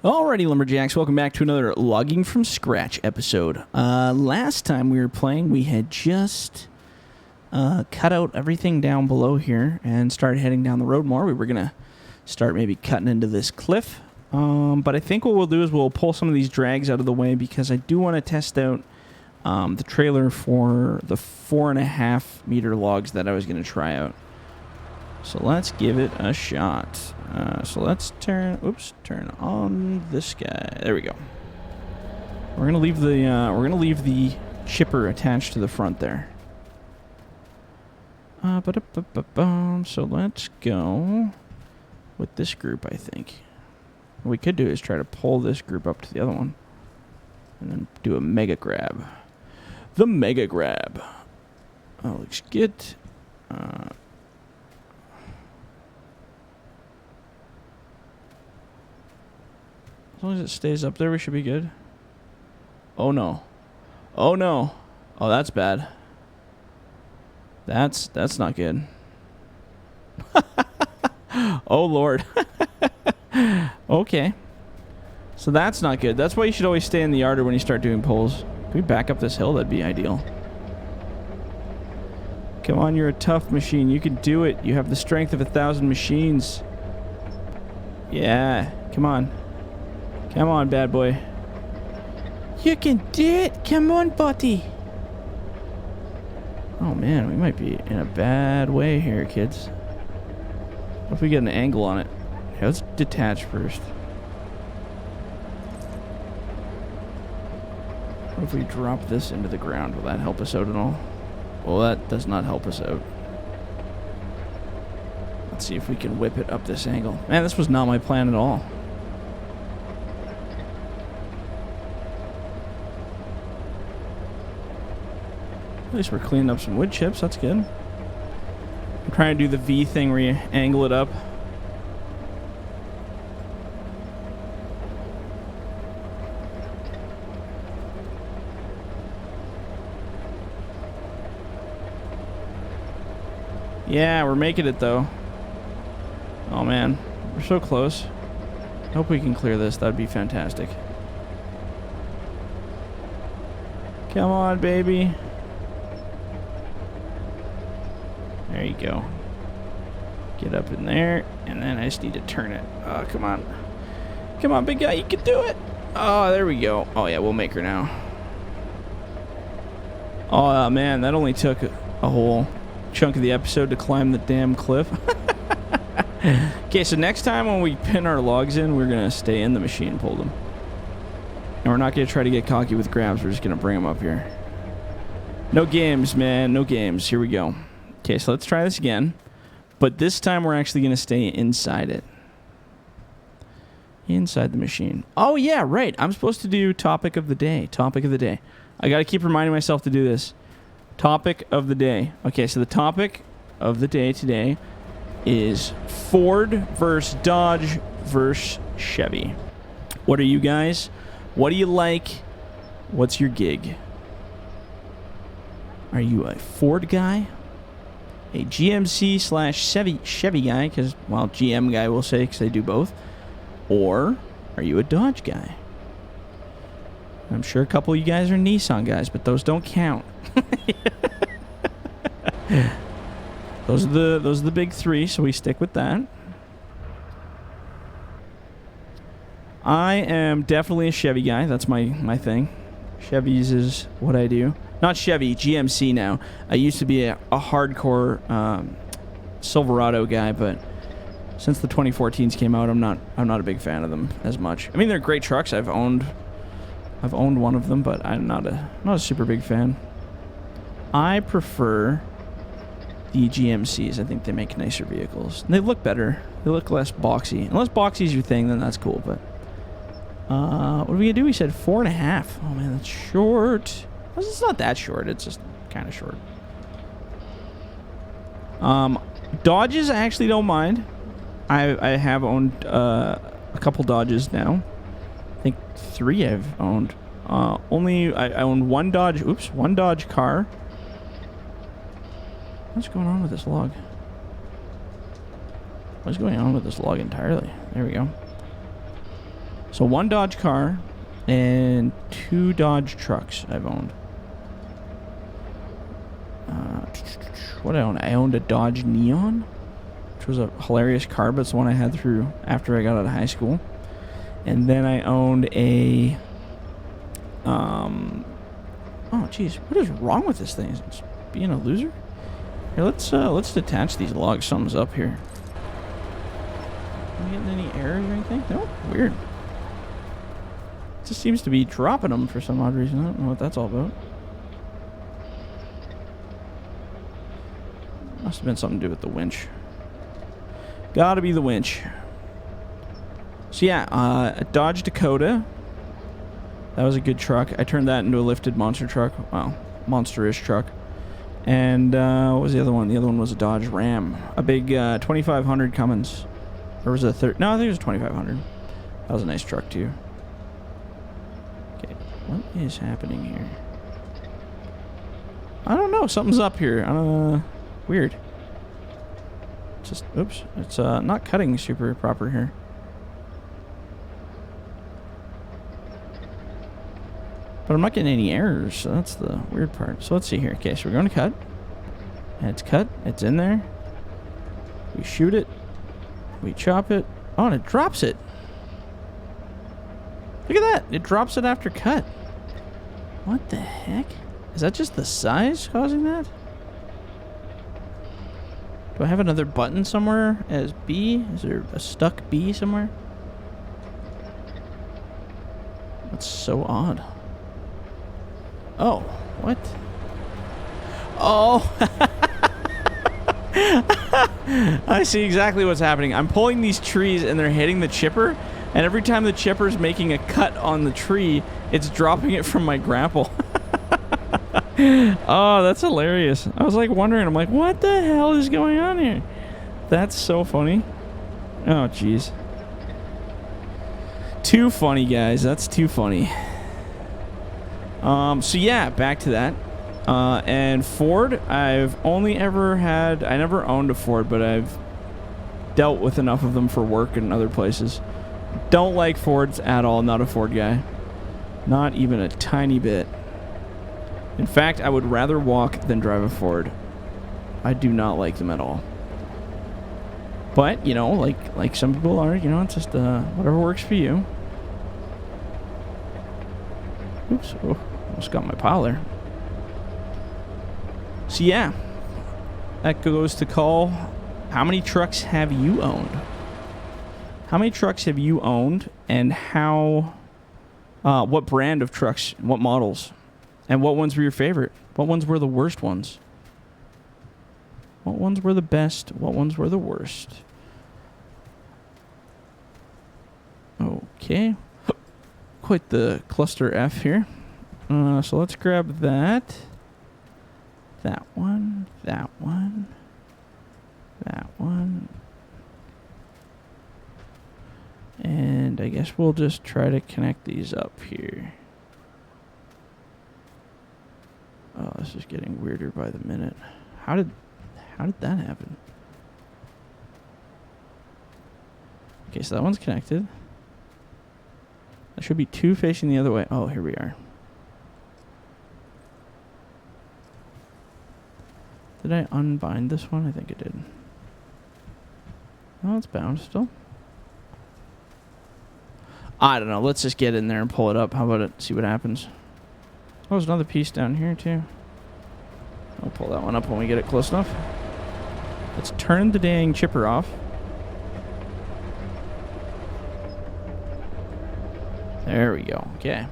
Alrighty, Lumberjacks, welcome back to another Logging from Scratch episode. Last time we were playing, we had just cut out everything down below here and started heading down the road more. We were going to start maybe cutting into this cliff. But I think what we'll do is we'll pull some of these drags out of the way because I do want to test out the trailer for the 4.5 meter logs that I was going to try out. So let's give it a shot. So let's turn on this guy. There we go. We're gonna leave the chipper attached to the front there. So let's go with this group. I think what we could do is try to pull this group up to the other one, and then do a mega grab. The mega grab. Oh, looks good. As long as it stays up there, we should be good. Oh no. Oh no. Oh, that's bad. That's not good. Oh Lord. Okay. So that's not good. That's why you should always stay in the yard when you start doing pulls. Can we back up this hill? That'd be ideal. Come on, you're a tough machine. You can do it. You have the strength of 1,000 machines. Yeah. Come on. Come on, bad boy. You can do it. Come on, buddy. Oh, man. We might be in a bad way here, kids. What if we get an angle on it? Okay, let's detach first. What if we drop this into the ground? Will that help us out at all? Well, that does not help us out. Let's see if we can whip it up this angle. Man, this was not my plan at all. At least we're cleaning up some wood chips. That's good. I'm trying to do the V thing where you angle it up. Yeah, we're making it though. Oh man, we're so close. Hope we can clear this. That'd be fantastic. Come on, baby. There you go. Get up in there, and then I just need to turn it. Oh, come on. Come on, big guy, you can do it. Oh, there we go. Oh, yeah, we'll make her now. Oh, man, that only took a whole chunk of the episode to climb the damn cliff. Okay, so next time when we pin our logs in, we're going to stay in the machine and pull them. And we're not going to try to get cocky with grabs. We're just going to bring them up here. No games, man. No games. Here we go. Okay, so let's try this again. But this time we're actually going to stay inside it. Inside the machine. Oh, yeah, right. I'm supposed to do topic of the day. Topic of the day. I got to keep reminding myself to do this. Topic of the day. Okay, so the topic of the day today is Ford versus Dodge versus Chevy. What are you guys? What do you like? What's your gig? Are you a Ford guy? A GMC/Chevy guy, because, well, GM guy will say, because they do both. Or are you a Dodge guy? I'm sure a couple of you guys are Nissan guys, but those don't count. Those are the big three, so we stick with that. I am definitely a Chevy guy. That's my thing. Chevys is what I do. Not Chevy, GMC now. I used to be a hardcore Silverado guy, but since the 2014s came out, I'm not a big fan of them as much. I mean, they're great trucks. I've owned one of them, but I'm not a super big fan. I prefer the GMCs. I think they make nicer vehicles. And they look better. They look less boxy. Unless boxy is your thing, then that's cool. But what are we gonna do? We said 4.5. Oh man, that's short. It's not that short. It's just kind of short. Dodges, I actually don't mind. I have owned a couple Dodges now. I think 3 I've owned. I own one Dodge. Oops, one Dodge car. What's going on with this log? What's going on with this log entirely? There we go. So 1 Dodge car and 2 Dodge trucks I've owned. What I owned? I owned a Dodge Neon, which was a hilarious car, but it's the one I had through after I got out of high school. And then I owned a... Oh, jeez. What is wrong with this thing? Is it being a loser? Here, let's detach these logs. Something's up here. Am I getting any errors or anything? No? Weird. It just seems to be dropping them for some odd reason. I don't know what that's all about. Must have been something to do with the winch. Gotta be the winch. So yeah, a Dodge Dakota. That was a good truck. I turned that into a lifted monster truck. Well, monster-ish truck. And what was the other one? The other one was a Dodge Ram. A big 2500 Cummins. Or was it a no, I think it was 2500. That was a nice truck too. Okay, what is happening here? I don't know. Something's up here. Weird. Just, oops. It's not cutting super proper here. But I'm not getting any errors, so that's the weird part. So let's see here. Okay, so we're going to cut. And it's cut. It's in there. We shoot it. We chop it. Oh, and it drops it. Look at that. It drops it after cut. What the heck? Is that just the size causing that? Do I have another button somewhere as B? Is there a stuck B somewhere? That's so odd. Oh, what? Oh. I see exactly what's happening. I'm pulling these trees and they're hitting the chipper, and every time the chipper's making a cut on the tree, it's dropping it from my grapple. Oh, that's hilarious. I was like wondering, I'm like, what the hell is going on here? That's so funny. Oh, jeez. Too funny, guys. That's too funny. So yeah, back to that. And Ford, I've only ever had... I never owned a Ford, but I've dealt with enough of them for work and other places. Don't like Fords at all. Not a Ford guy. Not even a tiny bit. In fact, I would rather walk than drive a Ford. I do not like them at all. But, you know, like some people are, you know, it's just whatever works for you. Oops. Oh, almost got my pile there. So yeah, that goes to call, how many trucks have you owned? How many trucks have you owned, and how, what brand of trucks, what models, and what ones were your favorite? What ones were the worst ones? What ones were the best? What ones were the worst? Okay. Quite the cluster F here. So let's grab that. That one. That one. That one. And I guess we'll just try to connect these up here. Oh, this is getting weirder by the minute. How did that happen? Okay, so that one's connected. There should be two facing the other way. Oh, here we are. Did I unbind this one? I think I did. Oh, it's bound still. I don't know. Let's just get in there and pull it up. How about it? See what happens. Oh, there's another piece down here, too. I'll pull that one up when we get it close enough. Let's turn the dang chipper off. There we go. Okay.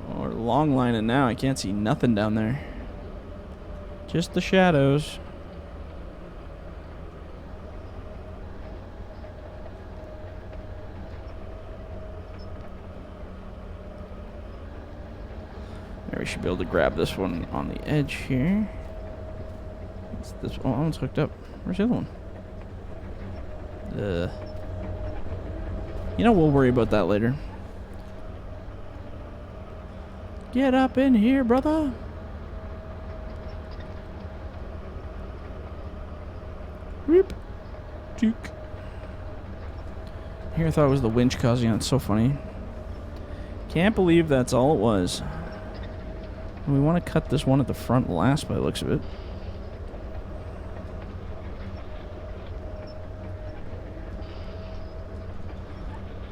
Oh, we're long lining now. I can't see nothing down there. Just the shadows. There, we should be able to grab this one on the edge here. It's this one. Oh, one's hooked up. Where's the other one? You know, we'll worry about that later. Get up in here, brother. Whoop. Juke. Here I thought it was the winch causing it. It's so funny. Can't believe that's all it was. We want to cut this one at the front last by the looks of it.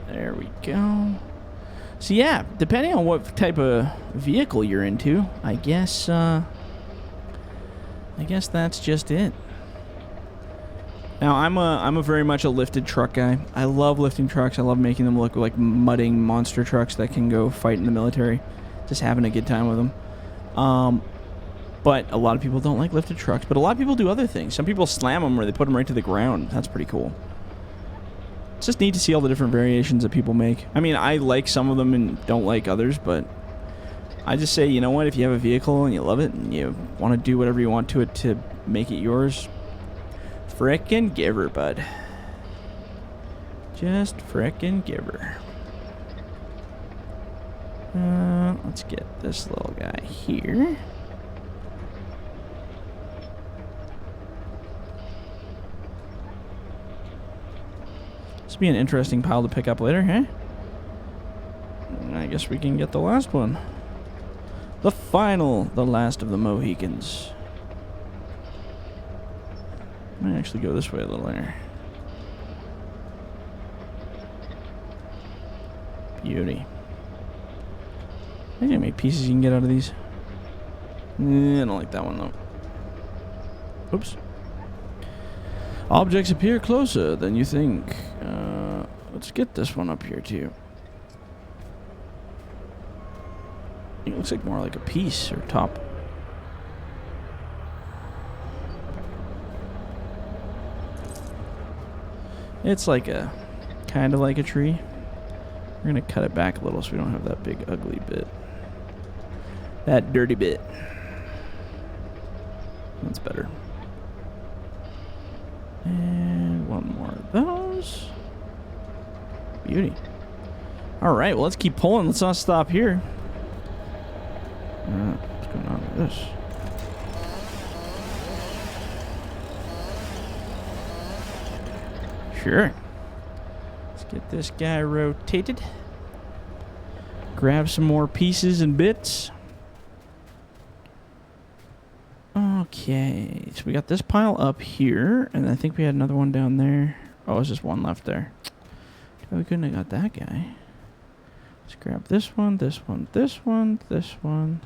There we go. So yeah, depending on what type of vehicle you're into, I guess that's just it. Now I'm a very much a lifted truck guy. I love lifting trucks. I love making them look like mudding monster trucks that can go fight in the military. Just having a good time with them. But a lot of people don't like lifted trucks. But a lot of people do other things. Some people slam them or they put them right to the ground. That's pretty cool. It's just neat to see all the different variations that people make. I mean, I like some of them and don't like others, but I just say, you know what? If you have a vehicle and you love it and you want to do whatever you want to it to make it yours, frickin' give her, bud. Just frickin' give her. Let's get this little guy here. This will be an interesting pile to pick up later, huh? I guess we can get the last one. The last of the Mohicans. I might actually go this way a little later. Beauty. I think how many pieces you can get out of these. I don't like that one though. Oops. Objects appear closer than you think. Let's get this one up here too. It looks like more like a piece or top. It's like a kind of like a tree. We're gonna cut it back a little so we don't have that big ugly bit. That dirty bit. That's better. And one more of those. Beauty. Alright, well let's keep pulling. Let's not stop here. What's going on with this? Sure. Let's get this guy rotated. Grab some more pieces and bits. Okay, so we got this pile up here, and I think we had another one down there. Oh, it's just one left there. Oh, we couldn't have got that guy. Let's grab this one, this one, this one, this one.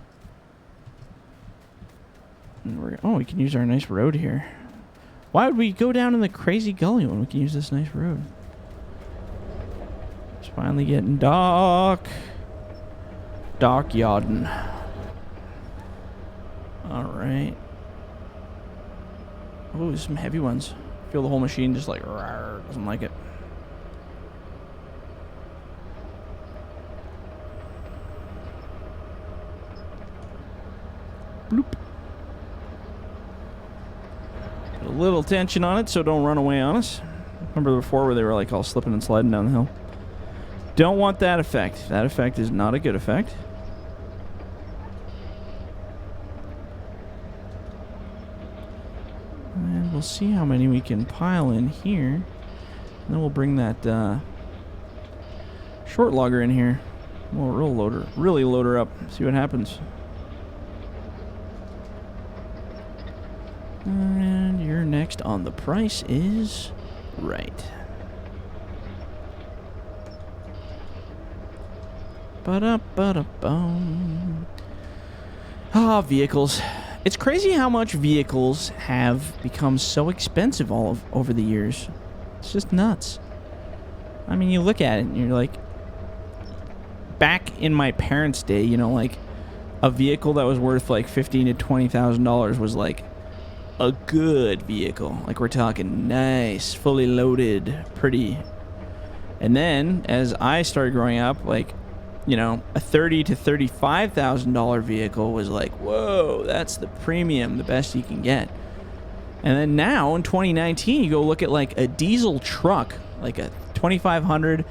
And we can use our nice road here. Why would we go down in the crazy gully when we can use this nice road? It's finally getting dark. Dark yardin'. Alright. Oh, some heavy ones. Feel the whole machine just like rawr, doesn't like it. Bloop. Put a little tension on it so don't run away on us. Remember before where they were like all slipping and sliding down the hill? Don't want that effect. That effect is not a good effect. And we'll see how many we can pile in here. And then we'll bring that short logger in here. We'll really load her up. See what happens. And you're next on the price is right. Ba-da-ba-da-bum. Ah, vehicles. It's crazy how much vehicles have become so expensive over the years. It's just nuts. I mean, you look at it and you're like, back in my parents' day, you know, like a vehicle that was worth like $15,000 to $20,000 was like a good vehicle. Like we're talking nice, fully loaded, pretty. And then as I started growing up, like, you know, a $30,000 to $35,000 vehicle was like, whoa, that's the premium, the best you can get. And then now in 2019, you go look at like a diesel truck, like a 2500,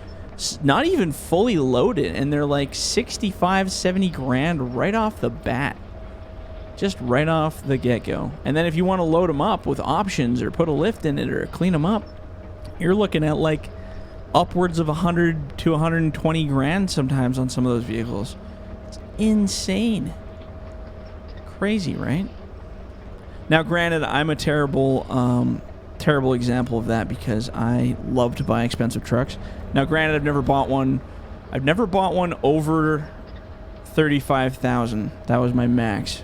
not even fully loaded, and they're like 65, 70 grand right off the bat. Just right off the get-go. And then if you want to load them up with options or put a lift in it or clean them up, you're looking at like upwards of 100 to 120 grand sometimes on some of those vehicles. It's insane. Crazy, right? Now, granted, I'm a terrible example of that because I love to buy expensive trucks. Now, granted, I've never bought one over 35,000. That was my max.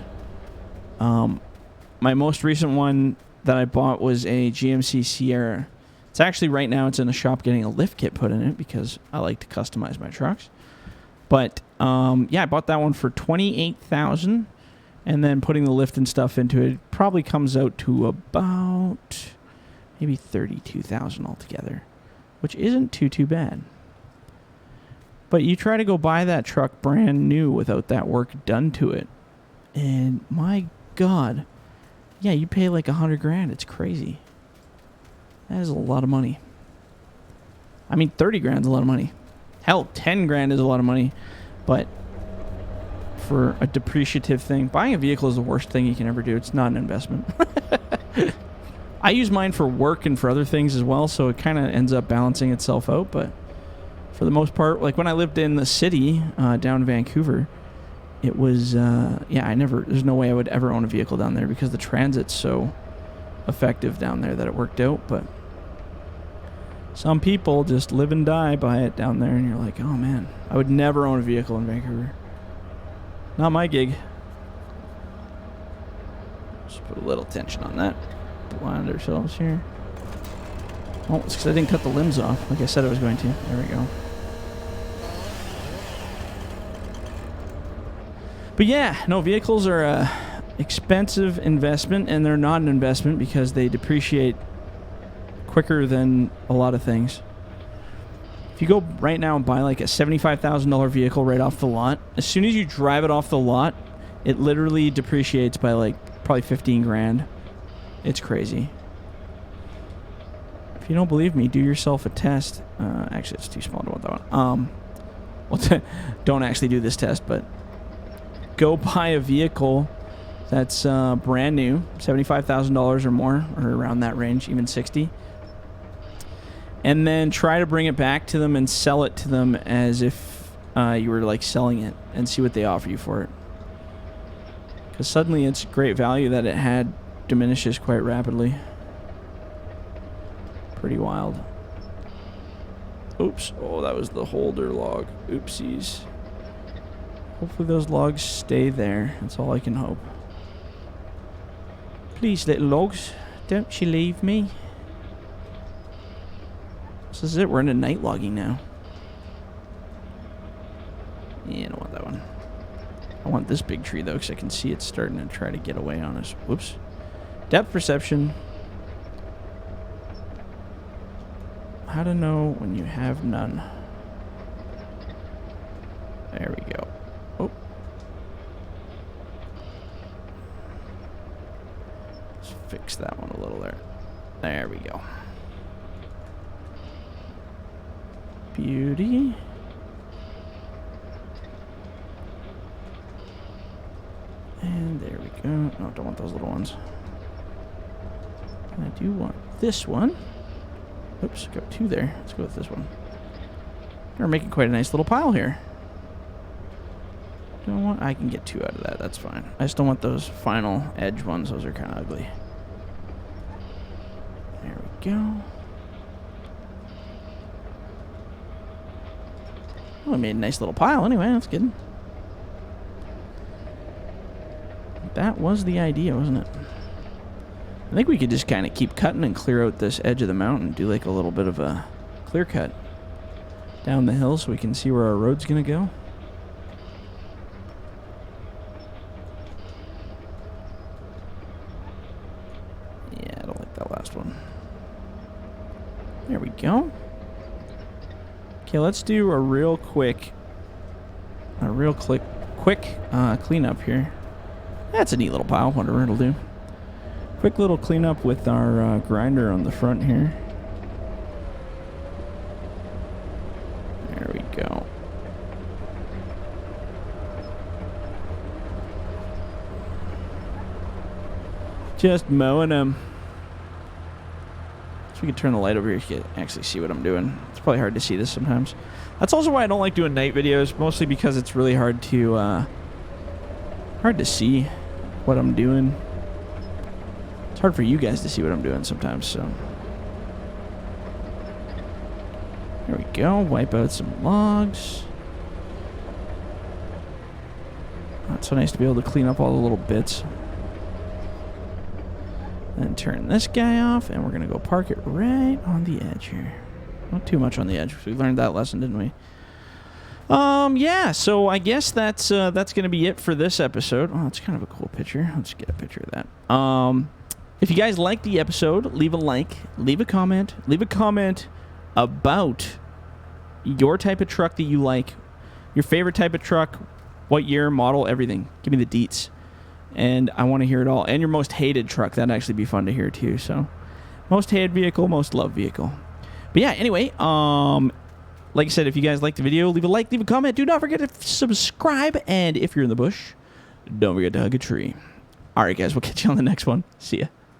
My most recent one that I bought was a GMC Sierra. It's actually right now it's in the shop getting a lift kit put in it because I like to customize my trucks. But yeah, I bought that one for 28,000, and then putting the lift and stuff into it probably comes out to about maybe 32,000 altogether, which isn't too bad. But you try to go buy that truck brand new without that work done to it, and my God, yeah, you pay like 100 grand. It's crazy. That is a lot of money. I mean, 30 grand is a lot of money. Hell, 10 grand is a lot of money. But for a depreciative thing, buying a vehicle is the worst thing you can ever do. It's not an investment. I use mine for work and for other things as well, so it kind of ends up balancing itself out. But for the most part, like when I lived in the city down in Vancouver, it was, there's no way I would ever own a vehicle down there because the transit's so effective down there that it worked out. But some people just live and die by it down there, and you're like, oh man, I would never own a vehicle in Vancouver. Not my gig. Just put a little tension on that. Blind ourselves here. Oh, it's because I didn't cut the limbs off like I said I was going to. There we go. But yeah, no, vehicles are a expensive investment, and they're not an investment because they depreciate quicker than a lot of things. If you go right now and buy like a $75,000 vehicle right off the lot, as soon as you drive it off the lot, it literally depreciates by like probably 15 grand. It's crazy. If you don't believe me, do yourself a test. Actually, it's too small to want that one. Well, don't actually do this test, but go buy a vehicle that's brand new, $75,000 or more, or around that range, even 60. And then try to bring it back to them and sell it to them as if you were like selling it, and see what they offer you for it. Because suddenly its great value that it had diminishes quite rapidly. Pretty wild. Oops. Oh, that was the holder log. Oopsies. Hopefully those logs stay there. That's all I can hope. Please, little logs, don't you leave me. So this is it. We're into night logging now. Yeah, I don't want that one. I want this big tree, though, because I can see it starting to try to get away on us. Whoops. Depth perception. How to know when you have none. There we go. Oh. Let's fix that one a little there. There we go. Beauty. And there we go. No, don't want those little ones. I do want this one. Oops, got two there. Let's go with this one. We're making quite a nice little pile here. Don't want. I can get two out of that. That's fine. I just don't want those final edge ones. Those are kind of ugly. There we go. Well, I made a nice little pile anyway. That's good. That was the idea, wasn't it? I think we could just kind of keep cutting and clear out this edge of the mountain. Do like a little bit of a clear cut down the hill so we can see where our road's going to go. Yeah, I don't like that last one. There we go. Okay, let's do a real quick cleanup here. That's a neat little pile, whatever it'll do. Quick little cleanup with our grinder on the front here. There we go. Just mowing them. So we can turn the light over here so you can actually see what I'm doing. It's probably hard to see this sometimes. That's also why I don't like doing night videos, mostly because it's really hard to see what I'm doing. It's hard for you guys to see what I'm doing sometimes, so. There we go. Wipe out some logs. Oh, it's so nice to be able to clean up all the little bits. Then turn this guy off, and we're going to go park it right on the edge here. Not too much on the edge. We learned that lesson, didn't we? Yeah, so I guess that's going to be it for this episode. Oh, it's kind of a cool picture. Let's get a picture of that. If you guys liked the episode, leave a like, leave a comment about your type of truck that you like, your favorite type of truck, what year, model, everything. Give me the deets. And I want to hear it all. And your most hated truck. That'd actually be fun to hear too. So, most hated vehicle, most loved vehicle. But yeah, anyway, like I said, if you guys liked the video, leave a like, leave a comment. Do not forget to subscribe. And if you're in the bush, don't forget to hug a tree. All right, guys, we'll catch you on the next one. See ya.